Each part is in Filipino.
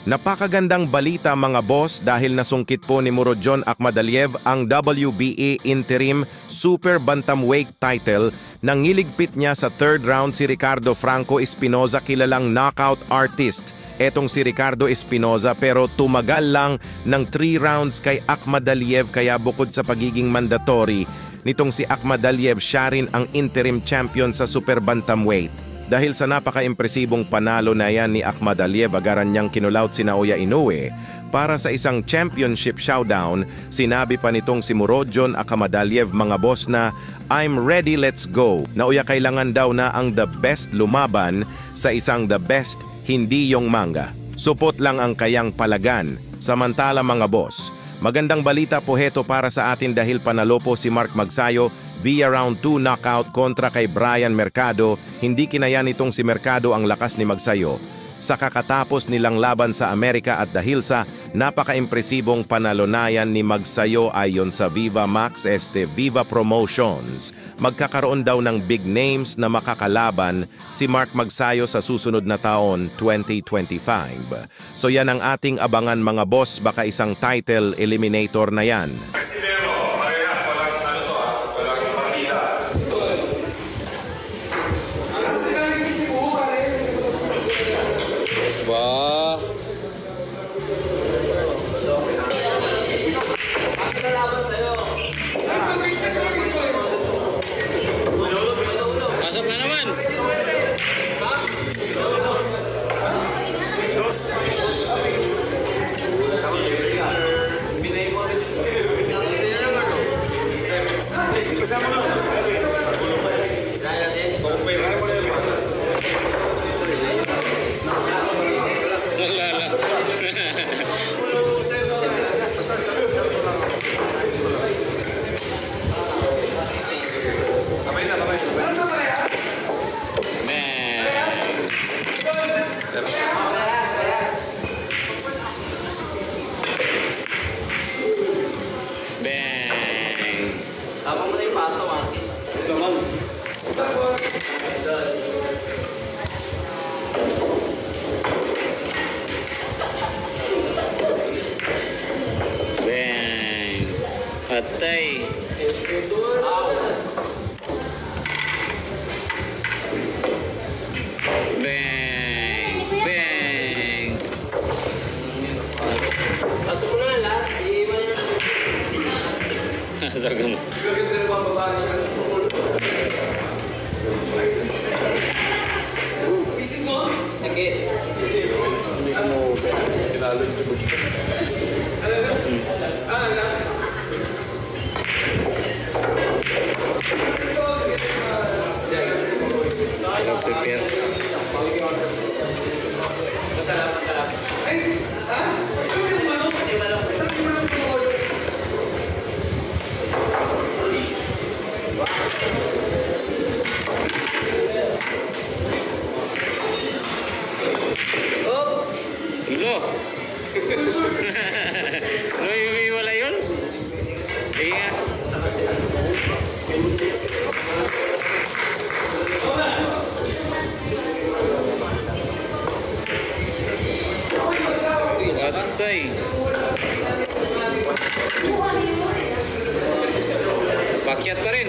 Napakagandang balita mga boss dahil nasungkit po ni Murodjon Akhmadaliev ang WBA Interim Super Bantamweight title nang niligpit niya sa third round si Ricardo Franco Espinoza, kilalang knockout artist. Etong si Ricardo Espinoza pero tumagal lang ng 3 rounds kay Akhmadaliev, kaya bukod sa pagiging mandatory nitong si Akhmadaliev, siya rin ang interim champion sa Super Bantamweight. Dahil sa napaka-impresibong panalo na yan ni Akhmadaliev, agaran niyang kinulaut si Naoya Inoue para sa isang championship showdown. Sinabi pa nitong si Murodjon Akhmadaliev, mga boss, na I'm ready, let's go. Naoya, kailangan daw na ang the best lumaban sa isang the best, hindi yung manga. Supot lang ang kayang palagan. Samantala mga boss, magandang balita po heto para sa atin dahil panalo po si Mark Magsayo via round 2 knockout kontra kay Brian Mercado. Hindi kinaya nitong si Mercado ang lakas ni Magsayo sa kakatapos nilang laban sa Amerika, at dahil sa napaka-impresibong panalonayan ni Magsayo ayon sa Viva Max Viva Promotions, magkakaroon daw ng big names na makakalaban si Mark Magsayo sa susunod na taon 2025. So yan ang ating abangan mga boss, baka isang title eliminator na yan. Masuk na naman. Tama mo na yung pato, ha? Ito man. Bang. Patay. Bang. Bang. Pasok mo na lahat. Iiwan na. Nasag mo. Isis mo? Sakit. Hindi ko mo kinalo yung sabot. Prepare. Masarap, masarap. Ay, ha? Masarap yung manok? Hindi manok. Masarap yung manok. Oh! Ilo. No, wala yun? Iya. Patay. Pakyat pa rin.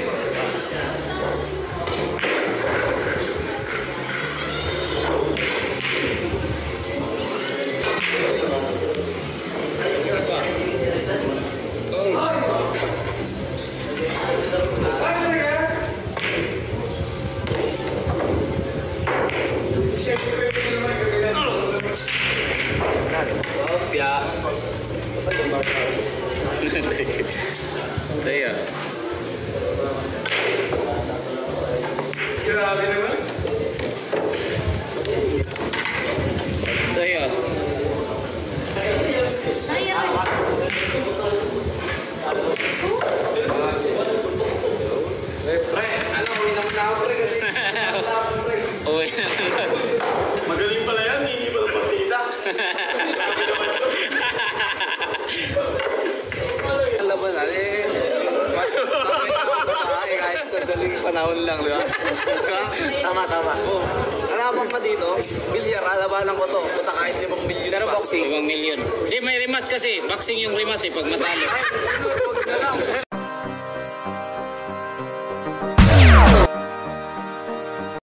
Opya. Daya. Grabe naman. Daya. Pre, alam mo, inaman na ako, pre. Uy. Magaling pala yan, hindi pala partida. Alam mo na, kahit sa daling panahon lang, di ba? Tama, tama. Alaman pa dito, bilyar, alabanan ko to. Punta kahit 5 Pero boxing. 5 million. Hindi, may rematch kasi. Boxing yung rematch pag matalo.